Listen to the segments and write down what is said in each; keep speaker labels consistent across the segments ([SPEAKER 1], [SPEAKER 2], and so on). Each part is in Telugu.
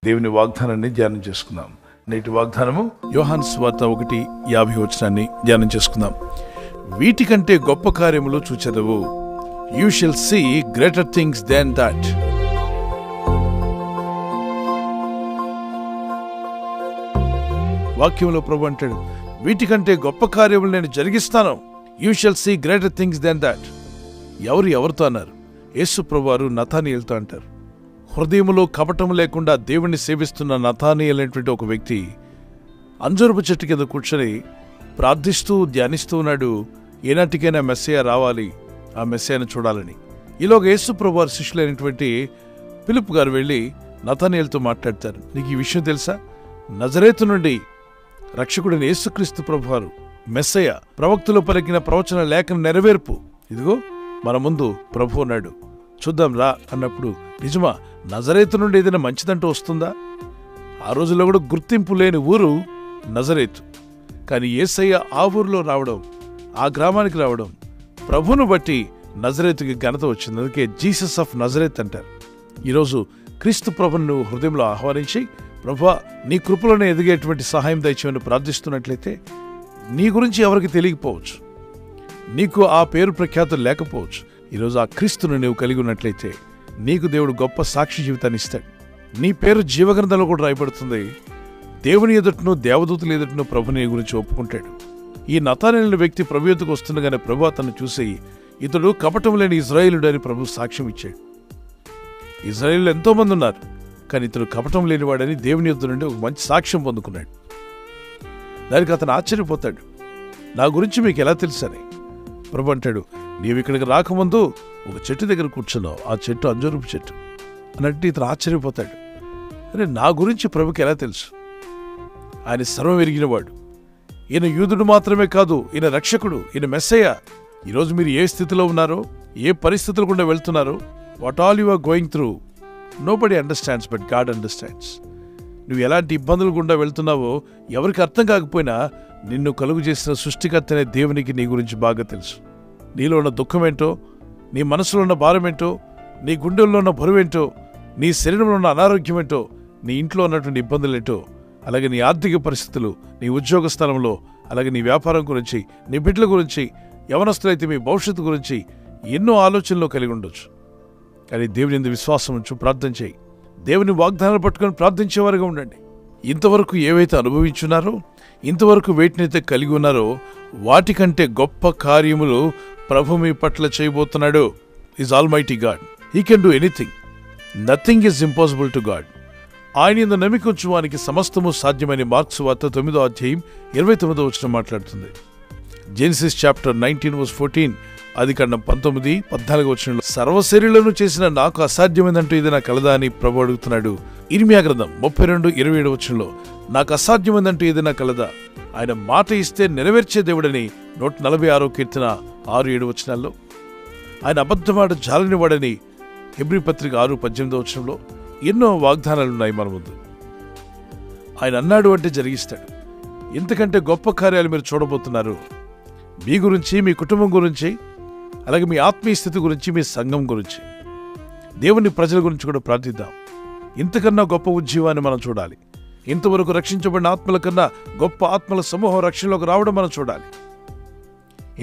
[SPEAKER 1] దేవుని వాగ్దానాన్ని ధ్యానం చేసుకుందాం. నేటి వాగ్దానము యోహాను సువార్త 1:50 ధ్యానం చేసుకుందాం. వీటికంటే గొప్ప కార్యములు చూచెదవు. You shall see greater things than that. వాక్యంలో ప్రభు అంటాడు, వీటికంటే గొప్ప కార్యములు నేను జరిగిస్తాను. You shall see greater things than that. ఎవరితో అన్నారు? యేసు ప్రభువారు నతానీయులతో అంటారు. హృదయములో కపటము లేకుండా దేవుణ్ణి సేవిస్తున్న నతానీయులు అనేటువంటి ఒక వ్యక్తి అంజూరపు చెట్టు కింద కూర్చొని ప్రార్థిస్తూ ధ్యానిస్తూ ఉన్నాడు. ఏనాటికైనా మెస్సయ్య రావాలి, ఆ మెస్సయ్యను చూడాలని. ఈలోగా యేసు ప్రభువారి శిష్యులైనటువంటి ఫిలిప్ గారు వెళ్ళి నతానీయులతో మాట్లాడతారు. నీకు ఈ విషయం తెలుసా? నజరేతు నుండి రక్షకుడిని యేసుక్రీస్తు ప్రభువారు మెస్సయ్య ప్రవక్తలు పలికిన ప్రవచన లేఖన నెరవేర్పు. ఇదిగో మన ముందు ప్రభు ఉన్నాడు, చూద్దాం రా అన్నప్పుడు, నిజమా నజరేతు నుండి ఏదైనా మంచిదంటూ వస్తుందా? ఆ రోజుల్లో కూడా గుర్తింపు లేని ఊరు నజరేతు. కానీ యేసయ్య ఆ ఊరిలో రావడం, ఆ గ్రామానికి రావడం, ప్రభును బట్టి నజరేతుకి ఘనత వచ్చింది. అందుకే జీసస్ ఆఫ్ నజరేత్ అంటారు. ఈరోజు క్రీస్తు ప్రభును నువ్వు హృదయంలో ఆహ్వానించి, ప్రభువా నీ కృపలోనే ఎదిగేటువంటి సహాయం దయచేయమని ప్రార్థిస్తున్నట్లయితే నీ గురించి ఎవరికి తెలియకపోవచ్చు, నీకు ఆ పేరు ప్రఖ్యాతులు లేకపోవచ్చు. ఈరోజు ఆ క్రీస్తును నీవు కలిగి ఉన్నట్లయితే నీకు దేవుడు గొప్ప సాక్షి జీవితాన్ని ఇస్తాడు. నీ పేరు జీవగ్రంథంలో కూడా రాయబడుతుంది. దేవుని ఎదుటను దేవదూతుల ఎదుటను ప్రభు నీ గురించి ఒప్పుకుంటాడు. ఈ నతానీయుల వ్యక్తి ప్రభు ఎదుటకు వస్తుండగానే ప్రభు అతన్ని చూసి, ఇతడు కపటం లేని ఇజ్రాయేలుడు అని ప్రభు సాక్ష్యం ఇచ్చాడు. ఇజ్రాయేలు ఎంతో మంది ఉన్నారు, కానీ ఇతడు కపటం లేనివాడని దేవుని ఎదుట నుండి ఒక మంచి సాక్ష్యం పొందుకున్నాడు. దానికి అతను ఆశ్చర్యపోతాడు. నా గురించి మీకు ఎలా తెలుసని ప్రభు అంటాడు, నీవు ఇక్కడికి రాకముందు ఒక చెట్టు దగ్గర కూర్చున్నావు, ఆ చెట్టు అంజూరపు చెట్టు అన్నట్టు ఇతను ఆశ్చర్యపోతాడు. అరే, నా గురించి ప్రభుకి ఎలా తెలుసు? ఆయన సర్వం ఎరిగినవాడు. ఈయన యూదుడు మాత్రమే కాదు, ఈయన రక్షకుడు, ఈయన మెస్సయ్య. ఈరోజు మీరు ఏ స్థితిలో ఉన్నారో, ఏ పరిస్థితులు గుండా వెళ్తున్నారో, what all you are going through, nobody understands but God understands. నువ్వు ఎలాంటి ఇబ్బందులు గుండా వెళ్తున్నావో ఎవరికి అర్థం కాకపోయినా నిన్ను కలుగు చేసిన సృష్టికర్త అనే దేవునికి నీ గురించి బాగా తెలుసు. నీలో ఉన్న దుఃఖమేంటో, నీ మనసులో ఉన్న భారమేంటో, నీ గుండెల్లో ఉన్న బరువేంటో, నీ శరీరంలో ఉన్న అనారోగ్యమేంటో, నీ ఇంట్లో ఉన్నటువంటి ఇబ్బందులేంటో, అలాగే నీ ఆర్థిక పరిస్థితులు, నీ ఉద్యోగ స్థలంలో, అలాగే నీ వ్యాపారం గురించి, నీ బిడ్డల గురించి, యవనస్తులైతే మీ భవిష్యత్తు గురించి ఎన్నో ఆలోచనలు కలిగి ఉండొచ్చు. కానీ దేవుని యందు విశ్వాసం ఉంచు, ప్రార్థన చేయి. దేవుని వాగ్దానాలు పట్టుకొని ప్రార్థించేవారుగా ఉండండి. ఇంతవరకు ఏవైతే అనుభవించున్నారో, ఇంతవరకు వేటినైతే కలిగి ఉన్నారో, వాటికంటే గొప్ప కార్యములు ప్రభు మీ పట్ల చేయబోతున్నాడు. Is almighty God. He can do anything. Nothing is impossible to God. ఆయన యందు నమ్మిక ఉంచువానికి సమస్తము సాధ్యమని మార్కు సువార్త 9:29 మాట్లాడుతుంది. జెనసిస్ చాప్టర్ 19:14, ఆదికాండం 19:14 సర్వశరీరులను చేసిన నాకు అసాధ్యమైందంటూ ఇది నాకు కలదా అని ప్రభు అడుగుతున్నాడు. ఇర్మియా గ్రంథం 32:27 నాకు అసాధ్యమైందంటూ ఇది నాకు కలదా? ఆయన మాట ఇస్తే నెరవేర్చే దేవుడని 146 కీర్తన 6-7 ఆయన అబద్ధమాట జాలనివాడని హెబ్రీ పత్రిక 6:18 ఎన్నో వాగ్దానాలున్నాయి మన ముందు. ఆయన అన్నాడు అంటే జరిగిస్తాడు. ఇంతకంటే గొప్ప కార్యాలు మీరు చూడబోతున్నారు. మీ గురించి, మీ కుటుంబం గురించి, అలాగే మీ ఆత్మీయ స్థితి గురించి, మీ సంఘం గురించి, దేవుని ప్రజల గురించి కూడా ప్రార్థిద్దాం. ఇంతకన్నా గొప్ప ఉజ్జీవాన్ని మనం చూడాలి. ఇంతవరకు రక్షించబడిన ఆత్మల కన్నా గొప్ప ఆత్మల సమూహం రక్షణలోకి రావడం మనం చూడాలి.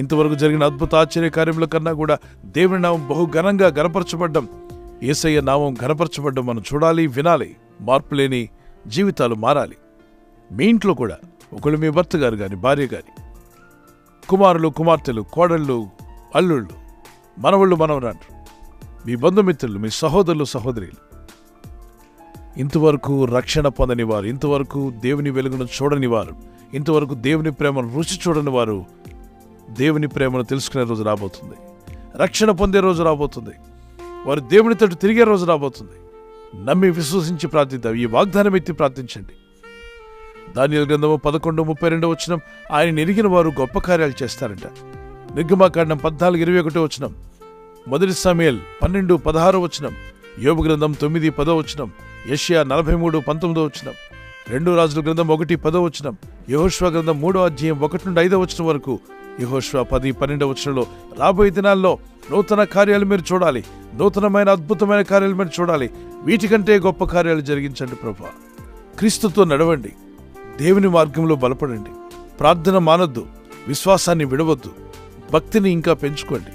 [SPEAKER 1] ఇంతవరకు జరిగిన అద్భుత ఆశ్చర్య కార్యముల కన్నా కూడా దేవుని నామం బహు ఘనంగా ఘనపరచబడ్డం, యేసయ్య నామం ఘనపరచబడ్డం మనం చూడాలి, వినాలి. మార్పు లేని జీవితాలు మారాలి. మీ ఇంట్లో కూడా ఒకళ్ళు మీ భర్త గారు కానీ, భార్య కానీ, కుమారులు, కుమార్తెలు, కోడళ్ళు, అల్లుళ్ళు, మనవళ్ళు, మనవరాళ్ళు, మీ బంధుమిత్రులు, మీ సహోదరులు, సహోదరులు, ఇంతవరకు రక్షణ పొందని వారు, ఇంతవరకు దేవుని వెలుగును చూడని వారు, ఇంతవరకు దేవుని ప్రేమను రుచి చూడని వారు దేవుని ప్రేమను తెలుసుకునే రోజు రాబోతుంది. రక్షణ పొందే రోజు రాబోతుంది. వారు దేవునితో తిరిగే రోజు రాబోతుంది. నమ్మి విశ్వసించి ప్రార్థిద్దాం. ఈ వాగ్దానం ఎత్తి ప్రార్థించండి. దానియేలు గ్రంథము 11:32 ఆయన ఎరిగిన వారు గొప్ప కార్యాలు చేస్తారంట. నిర్గమాకాండం 14:21, మొదటి సమూయేలు 12:16, యోబు గ్రంథం 9:10, యెషయా 43:19, 2 రాజుల గ్రంథం 1:10, యెహోషువ గ్రంథం 3:1-5 వరకు యెహోషువ 10:12 రాబోయే దినాల్లో నూతన కార్యాలు మీరు చూడాలి, నూతనమైన అద్భుతమైన కార్యాలు మీరు చూడాలి. వీటికంటే గొప్ప కార్యాలు జరిగించండి ప్రభువా. క్రీస్తుతో నడవండి, దేవుని మార్గంలో బలపడండి, ప్రార్థన మానొద్దు, విశ్వాసాన్ని విడవద్దు, భక్తిని ఇంకా పెంచుకోండి,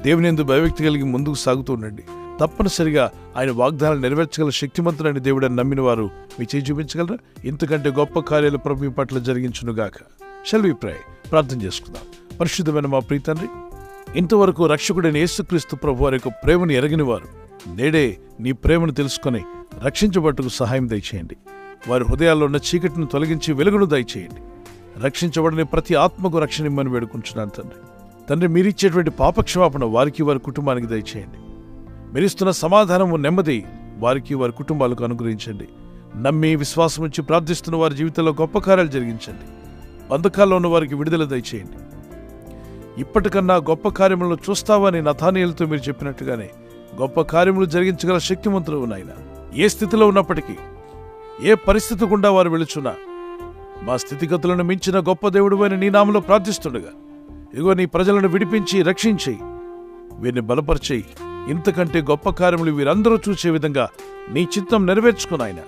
[SPEAKER 1] దేవుని యందు భయభక్తి కలిగి ముందుకు సాగుతూ ఉండండి. తప్పనిసరిగా ఆయన వాగ్దానాలు నెరవేర్చగల శక్తిమంతుడని దేవుడని నమ్మిన వారు మీ చేయి చూపించగలరా? ఇంతకంటే గొప్ప కార్యాలు ప్రభు మీ పట్ల జరిగించునుగాక. షల్ వి ప్రే. ప్రార్థన చేసుకుందాం. పరిశుద్ధమైన మా ప్రియ తండ్రి, ఇంతవరకు రక్షకుడైన యేసుక్రీస్తు ప్రభు వారి యొక్క ప్రేమను ఎరగని వారు నేడే నీ ప్రేమను తెలుసుకొని రక్షించబట్టుకు సహాయం దయచేయండి. వారి హృదయాల్లో ఉన్న చీకటిని తొలగించి వెలుగును దయచేయండి. రక్షించబడని ప్రతి ఆత్మకు రక్షణ ఇమ్మని వేడుకుంటున్నాను తండ్రి. తండ్రి, మీరిచ్చేటువంటి పాపక్షమాపణ వారికి వారి కుటుంబానికి దయచేయండి. మీరిస్తున్న సమాధానము, నెమ్మది వారికి వారి కుటుంబాలకు అనుగ్రహించండి. నమ్మి విశ్వాసం నుంచి ప్రార్థిస్తున్న వారి జీవితంలో గొప్ప కార్యాలు జరిగించండి. బంధకాల్లో ఉన్న వారికి విడుదల దయచేయండి. ఇప్పటికన్నా గొప్ప కార్యములను చూస్తావని నతానీయులతో మీరు చెప్పినట్టుగానే గొప్ప కార్యములు జరిగించగల శక్తిమంతులు నాయన. ఏ స్థితిలో ఉన్నప్పటికీ, ఏ పరిస్థితి గుండా వారు వెళుచున్నా, మా స్థితిగతులను మించిన గొప్ప దేవుడు అని నీ నామములో ప్రార్థిస్తుండగా, ఇదిగో నీ ప్రజలను విడిపించి రక్షించి వీరిని బలపరిచి ఇంతకంటే గొప్ప కార్యములు వీరందరూ చూసే విధంగా నీ చిత్తం నెరవేర్చుకుని ఆయన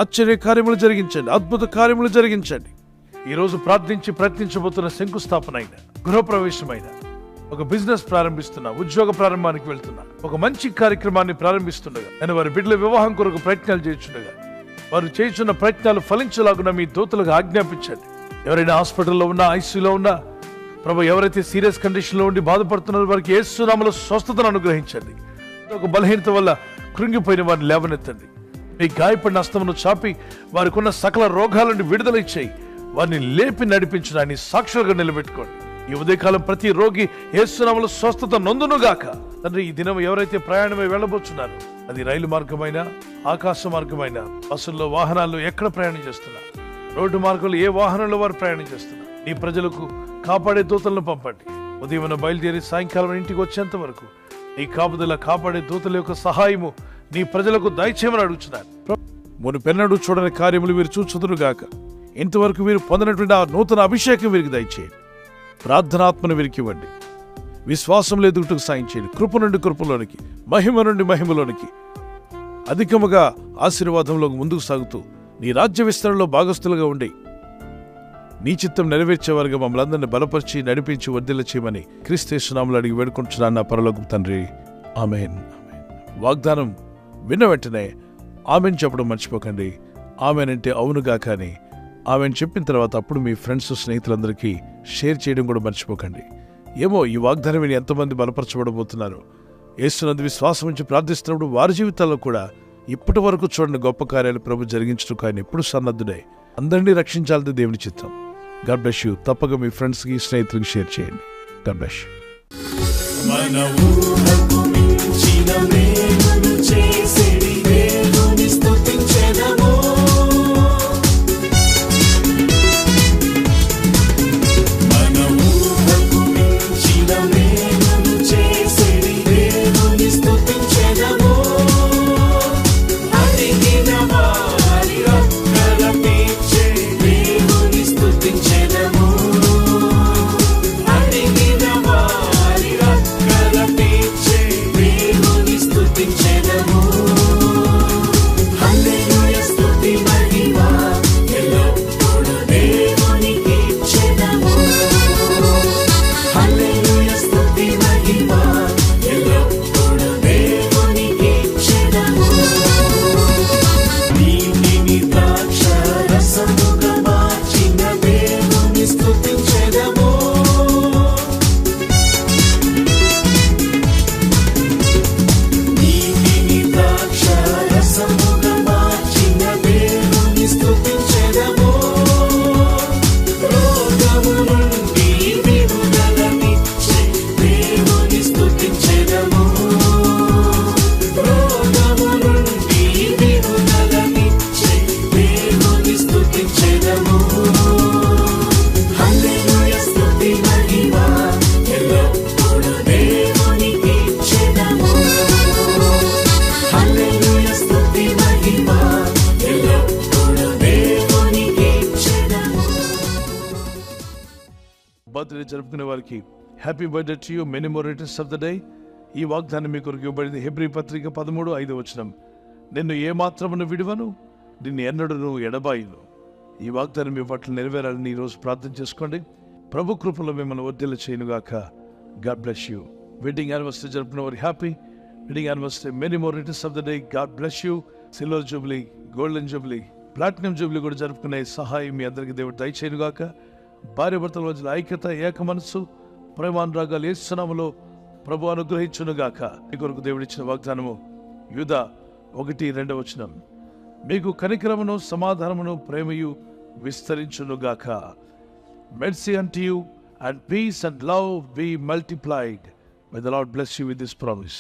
[SPEAKER 1] ఆశ్చర్య కార్యములు జరిగించండి, అద్భుత కార్యములు జరిగించండి. ఈరోజు ప్రార్థించి ప్రయత్నించబోతున్న శంకుస్థాపన అయిన, గృహప్రవేశమైన, ఒక బిజినెస్ ప్రారంభిస్తున్నా, ఉద్యోగ ప్రారంభానికి వెళ్తున్నా, ఒక మంచి కార్యక్రమాన్ని ప్రారంభిస్తుండగా, నేను వారి బిడ్డల వివాహం కొరకు ప్రయత్నాలు చేస్తుండగా, వారు చేస్తున్న ప్రయత్నాలు ఫలించలాగున మీ దూతలకు ఆజ్ఞాపించండి. ఎవరైనా హాస్పిటల్లో ఉన్నా, ఐసీయూలో ఉన్నా, ప్రభు ఎవరైతే సీరియస్ కండిషన్లో ఉండి బాధపడుతున్నారో వారికి యేసు నామములో స్వస్థతను అనుగ్రహించండి. ఒక బలహీనత వల్ల కృంగిపోయిన వారిని లేవనెత్తండి. మీ గాయపడిన హస్తమును చాపి వారికి ఉన్న సకల రోగాల నుండి విడుదల ఇచ్చేయి. వారిని లేపి నడిపించడాన్ని సాక్షులుగా నిలబెట్టుకోండి. ఈ ఉదయకాలం ప్రతి రోగి యేసు నామములో స్వస్థత నొందునుగాక. తండ్రి, ఈ దినం ఎవరైతే ప్రయాణమై వెళ్ళబోతున్నారో, అది రైలు మార్గమైన, ఆకాశ మార్గమైన, బస్సుల్లో, వాహనాల్లో ఎక్కడ ప్రయాణం చేస్తున్నా, రోడ్డు మార్గంలో ఏ వాహనంలో వారు ప్రయాణం చేస్తున్నా, నీ ప్రజలకు కాపాడే దూతలను పంపండి. ఉదయం బయలుదేరి సాయంకాలం ఇంటికి వచ్చేంత వరకు నీ కాపుదల, కాపాడే దూతల యొక్క సహాయము నీ ప్రజలకు దయచేయమని అడుగుతున్నాను. మునుపెన్నడూ చూడని కార్యములు వీరు చూచుదురుగాక. ఇంతవరకు వీరు పొందినటువంటి ఆ నూతన అభిషేకం వీరికి దయచేయండి. ప్రార్థనాత్మను వీరికి ఇవ్వండి. విశ్వాసంలో ఎదుగుటకు సాయం చేయండి. కృప నుండి కృపలోనికి, మహిమ నుండి మహిమలోనికి, అధికముగా ఆశీర్వాదంలోకి ముందుకు సాగుతూ నీ రాజ్య విస్తరణలో భాగస్థులుగా ఉండి నీ చిత్తం నెరవేర్చేవారుగా మమ్మల్ని అందరినీ బలపరిచి నడిపించి వర్ధిల్ల చేయమని క్రీస్తు యేసు నామములో అడిగి వేడుకుంటున్నాను నా పరలోకపు తండ్రి. ఆమేన్. వాగ్దానం విన్న వెంటనే ఆమెన్ చెప్పడం మర్చిపోకండి. ఆమెన్ అంటే అవునుగా, కానీ ఆమెన్ చెప్పిన తర్వాత అప్పుడు మీ ఫ్రెండ్స్, స్నేహితులందరికీ షేర్ చేయడం కూడా మర్చిపోకండి. ఏమో ఈ వాగ్దానం విని ఎంతమంది బలపరచబడబోతున్నారు. యేసునందు విశ్వాసం నుంచి ప్రార్థిస్తున్నప్పుడు వారి జీవితాల్లో కూడా ఇప్పటి వరకు చూడండి గొప్ప కార్యాలు ప్రభు జరిగించడానికి ఆయన ఎప్పుడు సన్నద్ధుడై అందరినీ రక్షించాలని దేవుని చిత్తం. God bless you. తప్పక మీ ఫ్రెండ్స్కి, స్నేహితులకి షేర్ చేయండి. God bless you.
[SPEAKER 2] స్తుతించెదము
[SPEAKER 1] బర్త్డే జరుపుకునే వారికి happy birthday to you, many more returns of the day. ఈ వాగ్దానం మీ కొరకు ఇవ్వబడింది. హెబ్రీ పత్రిక 13:5 నిన్ను ఏమాత్రమును విడువను, నిన్ను ఎన్నడూ ఎడబాయును. ఈ వాగ్దానం మీ పట్ల నెరవేరాలని ఈరోజు ప్రార్థన చేసుకోండి. ప్రభు కృపలో మిమ్మల్ని వర్ధిల్ల చేయనుగాక. God bless you. Wedding anniversary జరుపుకున్న వారి happy wedding anniversary, many more returns of the day. God bless you. Silver jubilee, golden jubilee, platinum jubilee కూడా జరుపుకునే సహాయం మీ అందరికీ దేవుడు దయచేయనుగాక. భార్య భర్తల మధ్యలో ఐక్యత, ఏక మనస్సు, ప్రేమానురాగాలు యేసు నామములో ప్రభు అనుగ్రహించునుగాక. మీ కొరకు దేవుడిచ్చిన వాగ్దానము యూదా 1:2 మీకు కనికరమును, సమాధానమును, ప్రేమయు విస్తరించునుగాక. Mercy unto you, and peace and love be multiplied. May the Lord bless you with this promise.